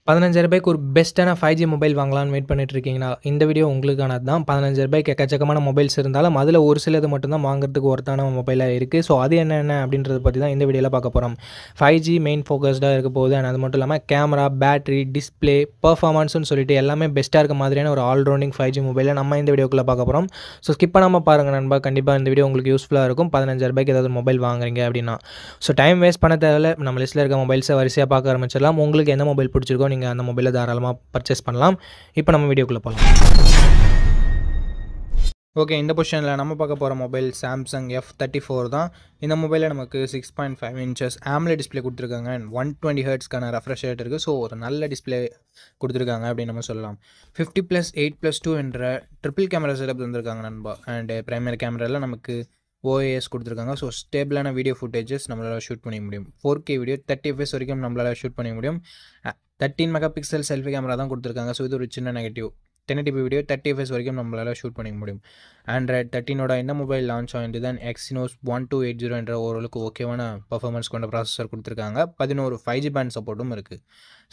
ரூ. 15,000க்கு ஒரு பெஸ்ட்டான 5G மொபைல் வாங்கலாம்னு வெயிட் பண்ணிட்டு இருக்கீங்களா? இந்த வீடியோ உங்களுக்கானது தான். ரூ. 15,000க்கு எக்கச்சக்கமான மொபைல்ஸ் இருந்தாலும், அதில ஒரு சிலது மட்டும் தான் வாங்குறதுக்கு ஒர்த்தான மொபைலா இருக்கு. ஸோ அது என்னென்ன அப்படின்றத பத்தி தான் இந்த வீடியோல பார்க்க போறோம். 5G மெயின் ஃபோக்கஸ்டா இருக்க போகுது. அண்ட் அது மட்டும் இல்லாம கேமரா, பேட்டரி, டிஸ்ப்ளே, பெர்ஃபார்மன்ஸ்னு சொல்லிட்டு எல்லாமே பெஸ்ட்டா இருக்க மாதிரியான ஒரு ஆல் ரவுண்டிங் 5G மொபைல நம்ம இந்த வீடியோக்குள்ள பார்க்க போறோம். ஸோ ஸ்கிப் பண்ணாம பாருங்க நண்பா. கண்டிப்பா இந்த வீடியோ உங்களுக்கு யூஸ்ஃபுல்லா இருக்கும். ரூ. 15,000க்கு ஏதாவது மொபைல் வாங்குறீங்க அப்படின்னா. ஸோ டைம் வேஸ்ட் பண்ண தேவையில்ல. நம்ம லிஸ்ட்ல இருக்க மொபைல்ஸை வரிசையா பார்க்க ஆரம்பிச்சிடலாம். உங்களுக்கு எந்த மொபைல் பிடிச்சிருக்கோ நீங்க அந்த மொபைலை தாராளமா பர்ச்சேஸ் பண்ணலாம். இப்போ நம்ம வீடியோக்குள்ள போகலாம். ஓகே, இந்த பொசிஷனில் நம்ம பார்க்க போகிற மொபைல் சாம்சங் F34 தான். இந்த மொபைலில் நமக்கு 6.5 இன்ச்சஸ் AMOLED டிஸ்பிளே கொடுத்துருக்காங்க. அண்ட் 120 ஹெர்ட்ஸ்க்கான ரெஃப்ரெஷ் ரேட் இருக்குது. ஸோ ஒரு நல்ல டிஸ்பிளே கொடுத்துருக்காங்க அப்படின்னு நம்ம சொல்லலாம். 50+8+2 என்ற ட்ரிபிள் கேமரா செட்டப் தந்திருக்காங்க நண்பா. அண்ட் பிரைமரி கேமராவில் நமக்கு OIS கொடுத்துருக்காங்க. ஸோ ஸ்டேபிளான வீடியோ ஃபுட்டேஜஸ் நம்மளால் ஷூட் பண்ணிக்க முடியும். 4K வீடியோ 30 FPS வரைக்கும் நம்மளால் ஷூட் பண்ணிக்க முடியும். 13 மெகா பிக்சல் செல்ஃபி கேமரா தான் கொடுத்துருக்காங்க. ஸோ இது ஒரு சின்ன நெகட்டிவ். 1080p வீடியோ 30 FPS வரைக்கும் நம்மளால் ஷூட் பண்ணிக்க முடியும். Android 13ஓட இந்த மொபைல் லான்ச் ஆகிட்டு தான் Exynos 1280 என்ற ஓரளவுக்கு ஓகேவான பர்ஃபார்மன்ஸ் கொண்ட ப்ராசஸர் கொடுத்துருக்காங்க. 11 5G பேண்ட் சப்போர்ட்டும் இருக்குது.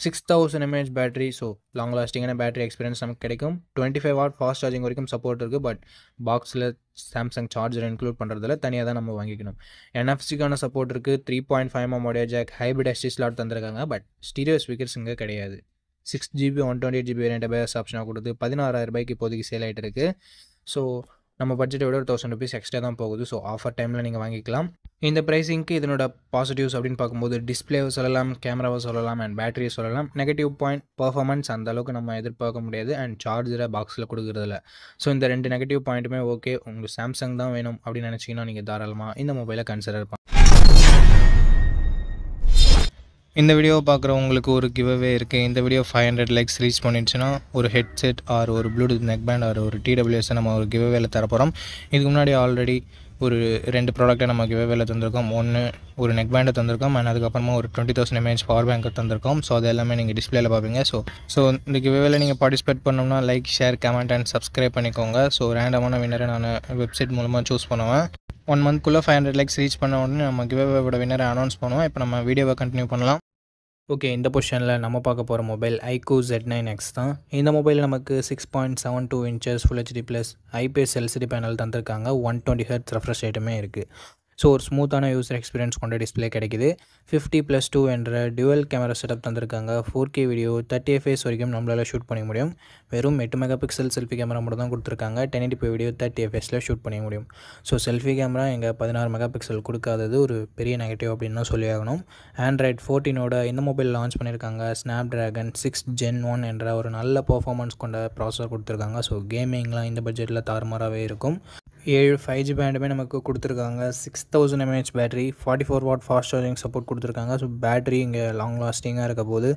6000 mAh பேட்டரி. ஸோ லாங் லாஸ்டிங்கான பேட்டரி எக்ஸ்பீரியன்ஸ் நமக்கு கிடைக்கும். 25 வாட் ஃபாஸ்ட் சார்ஜிங் வரைக்கும் சப்போர்ட் இருக்குது. பட் பாக்ஸில் சாம்சங் சார்ஜர் இன்க்ளூட் பண்ணுறதுல தனியாக தான் நம்ம வாங்கிக்கணும். NFC-க்கான சப்போர்ட் இருக்குது. 3.5mm audio jack, hybrid SD slot தந்திருக்காங்க. பட் ஸ்டீரியோ ஸ்பீக்கர்ஸ் இங்கே கிடையாது. 6GB 128GB வேரியண்ட் பேஸ் ஆப்ஷனாக கொடுத்து 16,000 இப்போதைக்கு சேல் ஆகிட்டு இருக்குது. ஸோ நம்ம பட்ஜெட்டை விட ஒரு ₹1,000 எக்ஸ்ட்ரா தான் போகுது. ஸோ ஆஃபர் டைமில் நீங்கள் வாங்கிக்கலாம். இந்த ப்ரைஸிங்க்கு இதனோட பாசிட்டிவ்ஸ் அப்படின்னு பார்க்கும்போது டிஸ்பிளேவை சொல்லலாம், கேமராவை சொல்லலாம், அண்ட் பேட்டரியை சொல்லலாம். நெகட்டிவ் பாயிண்ட் பர்ஃபார்மன்ஸ் அந்த அளவுக்கு நம்ம எதிர்பார்க்க முடியாது. அண்ட் சார்ஜரை பாக்ஸில் கொடுக்குறதில்ல. ஸோ இந்த 2 நெகட்டிவ் பாயிண்ட்டுமே ஓகே. உங்களுக்கு சாம்சங் தான் வேணும் அப்படின்னு நினச்சிங்கன்னா நீங்கள் தாராளமாக இந்த மொபைலை கன்சிடர் பண்ணலாம். இந்த வீடியோவை பார்க்குறவங்களுக்கு ஒரு கிவ்அவே இருக்குது. இந்த வீடியோ 500 லைக்ஸ் ரீச் பண்ணிடுச்சுன்னா ஒரு ஹெட்செட் ஆர் ஒரு ப்ளூடூத் நெக் பேண்ட் ஆர் ஒரு TWS நம்ம ஒரு கிவ்அவேல தரப்போகிறோம். இதுக்கு முன்னாடி ஆல்ரெடி ஒரு 2 ப்ராடக்ட்டை நம்ம கிவ்அவேல தந்திருக்கோம். ஒன்று ஒரு நெக் பேண்டை தந்திருக்கோம். அண்ட் அதுக்கப்புறமா ஒரு 20,000 mAh பவர் பேங்க்கை தந்திருக்கோம். ஸோ அது எல்லாமே நீங்கள் டிஸ்பிளேல பார்ப்பீங்க. ஸோ இந்த கிவ்அவேல நீங்கள் பார்ட்டிசிபேட் பண்ணோம்னா like, share, comment and subscribe பண்ணிக்கோங்க. ஸோ ரேண்டமான வின்னரை நான் வெப்சைட் மூலமாக சூஸ் பண்ணுவேன். 1 மந்த்க்குள்ளே 500 லைக்ஸ் ரீச் பண்ண உடனே நம்ம கிவ்அவேவோட வின்னரை அனௌன்ஸ் பண்ணுவோம். இப்போ நம்ம வீடியோவை கண்டினியூ பண்ணலாம். ஓகே, இந்த பொசிஷனில் நம்ம பார்க்க போகிற மொபைல் iQOO Z9X தான். இந்த மொபைல் நமக்கு 6.72 inches full HD plus IPS LCD panel தந்திருக்காங்க. 120 ஹெர்ட்ஸ் ரெஃப்ரெஷ் ரேட்டுமே இருக்குது. ஸோ ஒரு ஸ்மூத்தான யூசர் எக்ஸ்பீரியன்ஸ் கொண்ட டிஸ்பிளே கிடைக்குது. 50+2 என்ற டியூவல் கேமரா செட்டப் தந்திருக்காங்க. 4K வீடியோ 30 FPS வரைக்கும் நம்மளால் ஷூட் பண்ணிக்க முடியும். வெறும் 8 மெகா பிக்சல் செல்ஃபி கேமரா மட்டும் தான் கொடுத்துருக்காங்க. 1080p வீடியோ 30 FPSல ஷூட் பண்ணிக்க முடியும். ஸோ செல்ஃபி கேமரா எங்கள் 16 மெகா பிக்சல் கொடுக்காதது ஒரு பெரிய நெகட்டிவ் அப்படின்னு தான் சொல்லி ஆகணும். Android 14ஓட இந்த மொபைல் லான்ச் பண்ணியிருக்காங்க. Snapdragon 6 Gen 1 என்ற ஒரு நல்ல பர்ஃபார்மன்ஸ் கொண்ட ப்ராசஸர் கொடுத்துருக்காங்க. ஸோ கேமிங்லாம் இந்த பட்ஜெட்டில் தாறுமாறாகவே இருக்கும். 7 5G பேண்டுமே நமக்கு கொடுத்துருக்காங்க. 6000 mAh battery, 44 watt fast charging support கொடுத்துருக்காங்க. ஸோ பேட்டரி இங்கே லாங் லாஸ்டிங்காக இருக்க போது.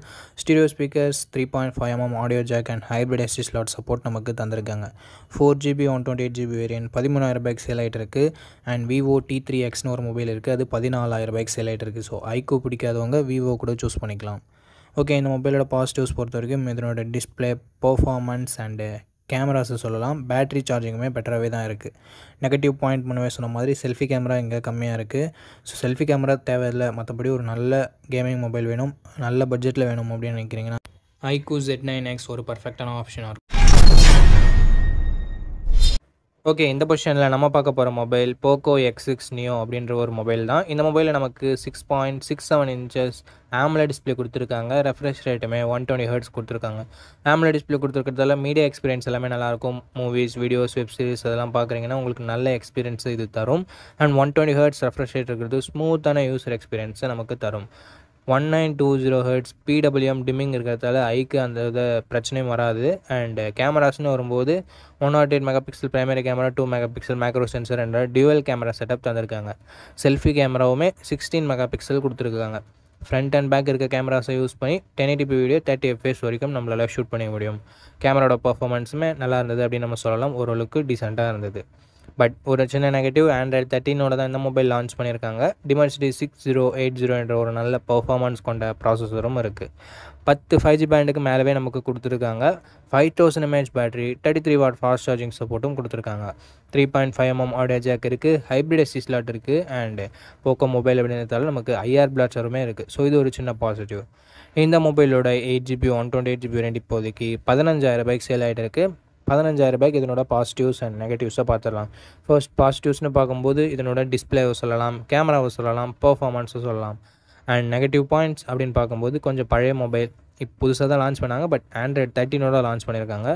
Stereo speakers, 3.5mm audio jack and hybrid SD slot support நமக்கு தந்திருக்காங்க. 4GB 128GB வேரியன்ட் 13,000 சேல் ஆகிட்டு இருக்குது. அண்ட் Vivo T3Xன்னு ஒரு மொபைல் இருக்குது. அது 14,000 சேல் ஆகிட்டு இருக்குது. ஸோ iQOO பிடிக்காதவங்க Vivo கூட சூஸ் பண்ணிக்கலாம். ஓகே, இந்த மொபைலோட பாசிட்டிவ்ஸ் பொறுத்த வரைக்கும் இதனோட டிஸ்பிளே, பர்ஃபார்மன்ஸ் அண்டு கேமராஸை சொல்லலாம். பேட்டரி சார்ஜிங்குமே பெட்டராகவே தான் இருக்குது. நெகட்டிவ் பாயிண்ட் முன்னவே சொன்ன மாதிரி செல்ஃபி கேமரா இங்கே கம்மியாக இருக்குது. ஸோ செல்ஃபி கேமரா தேவையில்லை. மற்றபடி ஒரு நல்ல கேமிங் மொபைல் வேணும், நல்ல பட்ஜெட்டில் வேணும் அப்படின்னு நினைக்கிறீங்கன்னா iQOO Z9X ஒரு பர்ஃபெக்டான ஆப்ஷனாக இருக்கும். ஓகே, இந்த பொசிஷனில் நம்ம பார்க்க போகிற மொபைல் Poco X6 Neo அப்படின்ற ஒரு மொபைல் தான். இந்த மொபைலில் நமக்கு 6.67 இன்ச்சஸ் AMOLED டிஸ்பிளே கொடுத்துருக்காங்க. ரெஃப்ரெஷ் ரேட்டுமே 120 ஹெர்ட்ஸ் கொடுத்துருக்காங்க. AMOLED டிஸ்பிளே கொடுத்துருக்கிறதால மீடியா எக்ஸ்பீரியன்ஸ் எல்லாமே நல்லாயிருக்கும். மூவிஸ், வீடியோஸ், வெப் சீரிஸ் அதெல்லாம் பார்க்குறீங்கன்னா உங்களுக்கு நல்ல எக்ஸ்பீரியன்ஸ் இது தரும். அண்ட் 120 ஹெர்ட்ஸ் ரெஃப்ரெஷ் ரேட் இருக்கிறது ஸ்மூத்தான யூசர் எக்ஸ்பீரியன்ஸை நமக்கு தரும். 1920 ஹெர்ட்ஸ் PWM டிம்மிங் இருக்கிறதால ஐக்கு அந்த பிரச்சனையும் வராது. அண்ட் கேமராஸ்னு வரும்போது 108 mega pixel primary camera, 2 mega pixel macro sensor என்ற டியூவல் கேமரா செட்டப் தந்திருக்காங்க. செல்ஃபி கேமராவுமே 16 மெகா பிக்சல் கொடுத்துருக்காங்க. ஃப்ரண்ட் அண்ட் பேக் இருக்க கேமராஸை யூஸ் பண்ணி 1080p வீடியோ 30 FPS வரைக்கும் நம்மளால் ஷூட் பண்ணிக்க முடியும். கேமராவோட பர்ஃபார்மன்ஸுமே நல்லா இருந்தது அப்படின்னு நம்ம சொல்லலாம். ஓரளவுக்கு டீசெண்டாக இருந்தது. பட் ஒரு சின்ன நெகட்டிவ், Android 13ஓட தான் இந்த மொபைல் லான்ச் பண்ணியிருக்காங்க. Dimensity 6080 என்ற ஒரு நல்ல பர்ஃபார்மன்ஸ் கொண்ட ப்ராசஸரும் இருக்குது. 10 5G பேண்டுக்கு மேலவே நமக்கு கொடுத்துருக்காங்க. 5000 mAh battery, 33 what fast charging சப்போர்ட்டும் கொடுத்துருக்காங்க. 3.5mm ஆடியோ ஜாக் இருக்குது, ஹைப்ரிட் SD ஸ்லாட் இருக்குது. அண்ட் போக்கோ மொபைல் அப்படின்றதால நமக்கு IR பிளாட்சருமே இருக்குது. ஸோ இது ஒரு சின்ன பாசிட்டிவ். இந்த மொபைலோட 8GB 128GB வேரியண்ட் இப்போதைக்கு 15,000 சேல் ஆகிட்டு இருக்குது. 15,000 இதனோட பாசிட்டிவ்ஸ் அண்ட் நெகட்டிவ்ஸை பார்த்துடலாம். ஃபர்ஸ்ட் பாசிட்டிவ்ஸ்னு பார்க்கும்போது இதனோட டிஸ்பிளேவை சொல்லலாம், கேமராவை சொல்லலாம், பர்ஃபார்மன்ஸை சொல்லலாம். அண்ட் நெகட்டிவ் பாயிண்ட்ஸ் அப்படின்னு பார்க்கும்போது கொஞ்சம் பழைய மொபைல், இப்போ புதுசாக தான் லான்ச் பண்ணாங்க, பட் ஆண்ட்ராய்ட் 13ஓட லான்ச் பண்ணியிருக்காங்க.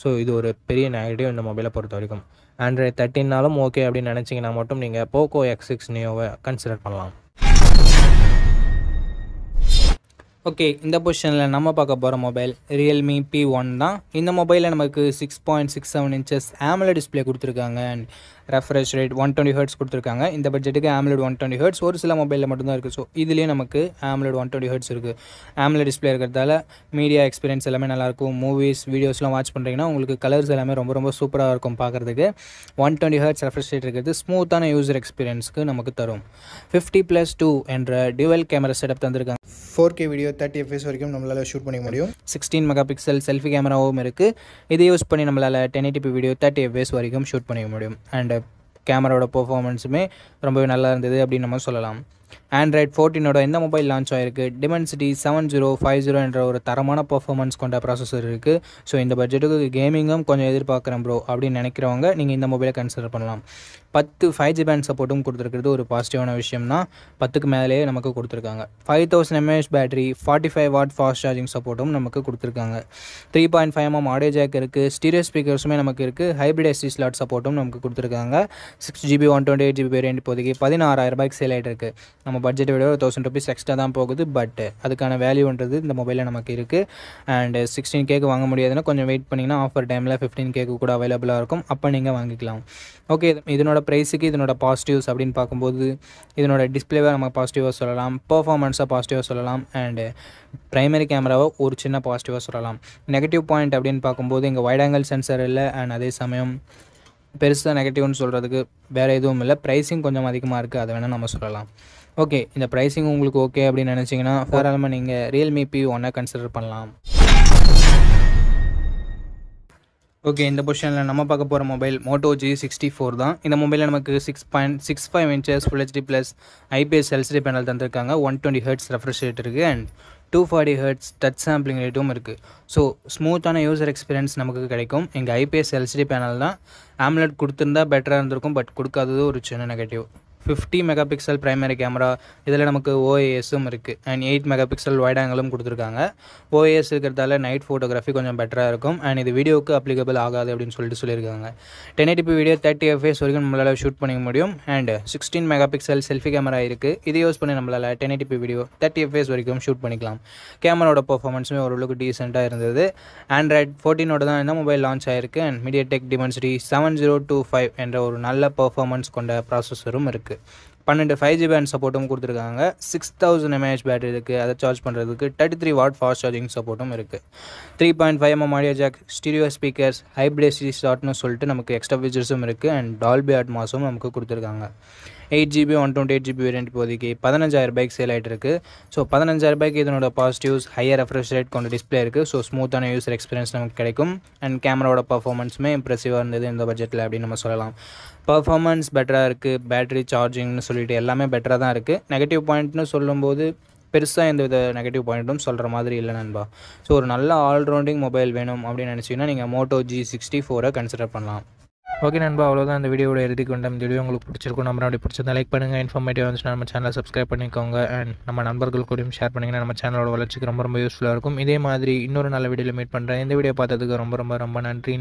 ஸோ இது ஒரு பெரிய நெகட்டிவ் இந்த மொபைலை பொறுத்த வரைக்கும். ஆண்ட்ராய்ட் 13நாலும் ஓகே அப்படின்னு நினச்சிங்கன்னா மட்டும் நீங்கள் போக்கோ X6 நியோவை கன்சிடர் பண்ணலாம். ஓகே, இந்த பொசிஷனில் நம்ம பார்க்க போகிற மொபைல் ரியல்மி P1 தான். இந்த மொபைலில் நமக்கு 6.67 இன்ச்சஸ் AMOLED டிஸ்பிளே கொடுத்துருக்காங்க அண்ட் ரெஃப்ரெஷ் ரேட் 120 ஹெர்ட்ஸ் கொடுத்துருக்காங்க. இந்த பட்ஜெட்டுக்கு AMOLED 120 ஹெர்ட்ஸ் ஒரு சில மொபைலில் மட்டும்தான் இருக்குது. ஸோ இதுலேயே நமக்கு AMOLED 120 ஹெர்ட்ஸ் இருக்குது. AMOLED டிஸ்பிளே இருக்கிறதால மீடியா எக்ஸ்பீரியன்ஸ் எல்லாமே நல்லாயிருக்கும். மூவிஸ் வீடியோஸ்லாம் வாட்ச் பண்ணுறீங்கன்னா உங்களுக்கு கலர்ஸ் எல்லாமே ரொம்ப ரொம்ப சூப்பராக இருக்கும் பார்க்குறதுக்கு. 120 ஹெர்ட்ஸ் ரெஃப்ரெஷ் ரேட் இருக்கிறது ஸ்மூத்தான யூசர் எக்ஸ்பீரியன்ஸ்க்கு நமக்கு தரும். 50+2 என்ற டியூவல் கேமரா செட்டப் தந்திருக்காங்க. 4K வீடியோ 30 FPS வரைக்கும் நம்மளால் ஷூட் பண்ணிக்க முடியும். 16 மெகாபிக்சல் செல்ஃபி கேமராவும் இருக்குது. இதை யூஸ் பண்ணி நம்மளால் 1080p வீடியோ 30 FPS வரைக்கும் ஷூட் பண்ணிக்க முடியும். அண்ட் கேமராவோட பர்ஃபார்மன்ஸுமே ரொம்பவே நல்லா இருந்தது அப்படின்னு நம்ம சொல்லலாம். ஆண்ட்ராய்ட் 14ஓட இந்த மொபைல் லான்ச் ஆகிருக்கு. Dimensity 7050 என்ற ஒரு தரமான பர்ஃபார்மன்ஸ் கொண்ட ப்ராசஸர் இருக்குது. ஸோ இந்த பட்ஜெட்டுக்கு கேமிங்கும் கொஞ்சம் எதிர்பார்க்குறேன் ப்ரோ அப்படின்னு நினைக்கிறவங்க நீங்கள் இந்த மொபைலை கன்சிடர் பண்ணலாம். 10 5G பேண்ட் சப்போர்ட்டும் கொடுத்துருக்கிறது ஒரு பாசிட்டிவான விஷயம் தான். 10க்கு மேலேயே நமக்கு கொடுத்துருக்காங்க. 5000 mAh battery, 45 what fast charging சப்போர்ட்டும் நமக்கு கொடுத்துருக்காங்க. 3.5mm ஆடியோ ஜாக் இருக்குது. ஸ்டீரியோ ஸ்பீக்கர்ஸுமே நமக்கு இருக்குது. ஹைப்ரிட் SD ஸ்லாட் சப்போர்ட்டும் நமக்கு கொடுத்துருக்காங்க. 6GB 128GB வேரியண்ட் இப்போதைக்கு 16,000 சேல் ஆகிட்டு இருக்குது. நம்ம பட்ஜெட்டை விட ஒரு 1000 rupees எக்ஸ்ட்ரா தான் போகுது, பட் அதுக்கான வேல்யூன்றது இந்த மொபைலில் நமக்கு இருக்குது. அண்ட் 16Kக்கு வாங்க முடியாதுன்னா கொஞ்சம் வெயிட் பண்ணிங்கன்னா ஆஃபர் டைமில் 15Kக்கு கூட அவைலபிளாக இருக்கும். அப்போ நீங்கள் வாங்கிக்கலாம். ஓகே, இதனோட ப்ரைஸுக்கு இதனோட பாசிட்டிவ்ஸ் அப்படின்னு பார்க்கும்போது இதனோட டிஸ்பிளேவை நம்ம பாசிட்டிவாக சொல்லலாம், பர்ஃபார்மன்ஸாக பாசிட்டிவாக சொல்லலாம், அண்டு ப்ரைமரி கேமராவை ஒரு சின்ன பாசிட்டிவாக சொல்லலாம். நெகட்டிவ் பாயிண்ட் அப்படின்னு பார்க்கும்போது இங்கே வைட் ஆங்கிள் சென்சார் இல்லை. அண்ட் அதே சமயம் பெருசாக நெகட்டிவ்னு சொல்கிறதுக்கு வேறு எதுவும் இல்லை. ப்ரைஸிங் கொஞ்சம் அதிகமாக இருக்குது, அதை வேணால் நம்ம சொல்லலாம். ஓகே, இந்த ப்ரைஸிங் உங்களுக்கு ஓகே அப்படின்னு நினச்சிங்கன்னா தாராளமாக நீங்கள் ரியல்மி P1 கன்சிடர் பண்ணலாம். ஓகே, இந்த பொசிஷனில் நம்ம பார்க்க போகிற மொபைல் Moto G64 தான். இந்த மொபைலில் நமக்கு 6.65 inches Full HD plus IPS LCD panel தந்திருக்காங்க. 120 ஹெர்ட்ஸ் ரெஃப்ரெஷ் ரேட் இருக்குது அண்ட் 240 ஹெர்ட்ஸ் டச் சாம்பிளிங் ரேட்டும் இருக்குது. ஸோ ஸ்மூத்தான யூசர் எக்ஸ்பீரியன்ஸ் நமக்கு கிடைக்கும். எங்கள் IPS LCD பேனல் தான். AMOLED கொடுத்துருந்தா பெட்டராக இருந்திருக்கும், பட் கொடுக்காதது ஒரு சின்ன நெகட்டிவ். 50 மெகாபிக்சல் ப்ரைமரி கேமரா, இதில் நமக்கு OISம் இருக்குது அண்ட் 8 மெகாபிக்சல் வைட் ஆங்கிளும் கொடுத்துருக்காங்க. OIS இருக்கிறதால நைட் ஃபோட்டோகிராஃபி கொஞ்சம் பெட்டராக இருக்கும் அண்ட் இது வீடியோவுக்கு அப்ளிகபிள் ஆகாது அப்படின்னு சொல்லியிருக்காங்க. 1080p வீடியோ 30 FPS வரைக்கும் நம்மளால் ஷூட் பண்ணிக்க முடியும். அண்ட் 16 மெகாபிக்சல் செல்ஃபி கேமரா இருக்குது. இதை யூஸ் பண்ணி நம்மளால் 1080p வீடியோ 30 FPS வரைக்கும் ஷூட் பண்ணிக்கலாம். கேமராவோட பர்ஃபார்மன்ஸுமே ஓரளவுக்கு டீசெண்டாக இருந்தது. ஆண்ட்ராய்ட் 14ஓட தான் இந்த மொபைல் லான்ச் ஆகிருக்கு அண்ட் MediaTek Dimensity 7025 என்ற ஒரு நல்ல பர்ஃபார்மன்ஸ் கொண்ட ப்ராசஸரும் இருக்குது. 12 5G பேண்ட் சப்போர்ட்டும் கொடுத்துருக்காங்க. 6000 mAh பேட்டரி இருக்குது. அதை சார்ஜ் பண்ணுறதுக்கு 33 வாட் ஃபாஸ்ட் சார்ஜிங் சப்போர்ட்டும் இருக்குது. 3.5mm audio jack, stereo speakers, hybrid SD ஸ்லாட்னு சொல்லிட்டு நமக்கு எக்ஸ்ட்ரா ஃபீச்சர்ஸும் இருக்குது அண்ட் டால்பி அட்மாஸும் நமக்கு கொடுத்துருக்காங்க. 8GB 128GB வேரியண்ட் இப்போதைக்கு 15,000 சேல் ஆகிட்டு இருக்குது. ஸோ 15,000 இதனோட பாசிட்டிவ்ஸ் ஹையர் ரெஃப்ரெஷ் ரேட் கொண்ட டிஸ்பிளே இருக்குது. ஸோ ஸ்மூத்தான யூசர் எக்ஸ்பீரியன்ஸ் நமக்கு கிடைக்கும் அண்ட் கேமராவோட பர்ஃபார்மன்ஸுமே இம்ப்ரெசிவாக இருந்தது இந்த பட்ஜெட்டில் அப்படின்னு நம்ம சொல்லலாம். பர்ஃபார்மன்ஸ் பெட்டராக இருக்குது, பேட்டரி சார்ஜிங்னு சொல்லிட்டு எல்லாமே பெட்டராக தான் இருக்குது. நெகட்டிவ் பாயிண்ட்னு சொல்லும்போது பெருசாக எந்த வித நெகட்டிவ் பாயிண்ட்டும் சொல்கிற மாதிரி இல்லை நண்பா. ஸோ ஒரு நல்ல ஆல்ரவுண்டிங் மொபைல் வேணும் அப்படின்னு நினச்சிங்கன்னா நீங்கள் Moto G64 கன்சிடர் பண்ணலாம். ஓகே நண்பா, அவ்வளோதான் இந்த வீடியோட இறுதிக்கு கொண்ட வீடியோ உங்களுக்கு பிடிச்சிருக்கும். நம்ம அப்படி பிடிச்சிருந்தா லைக் பண்ணுங்கள். இன்ஃபர்மேட்டிவ் வந்துச்சுன்னா நம்ம சேனலை சப்ஸ்கிரைப் பண்ணிக்கோங்க அண்ட் நம்ம நண்பர்கள் கூடயும் ஷேர் பண்ணிங்கன்னா நம்ம சேனலோட வளர்ச்சிக்கு ரொம்ப ரொம்ப யூஸ்ஃபுல்லாக இருக்கும். இதே மாதிரி இன்னொரு நல்ல வீடியோவில் மீட் பண்ணுறேன். இந்த வீடியோ பார்த்ததுக்கு ரொம்ப ரொம்ப ரொம்ப நன்றி.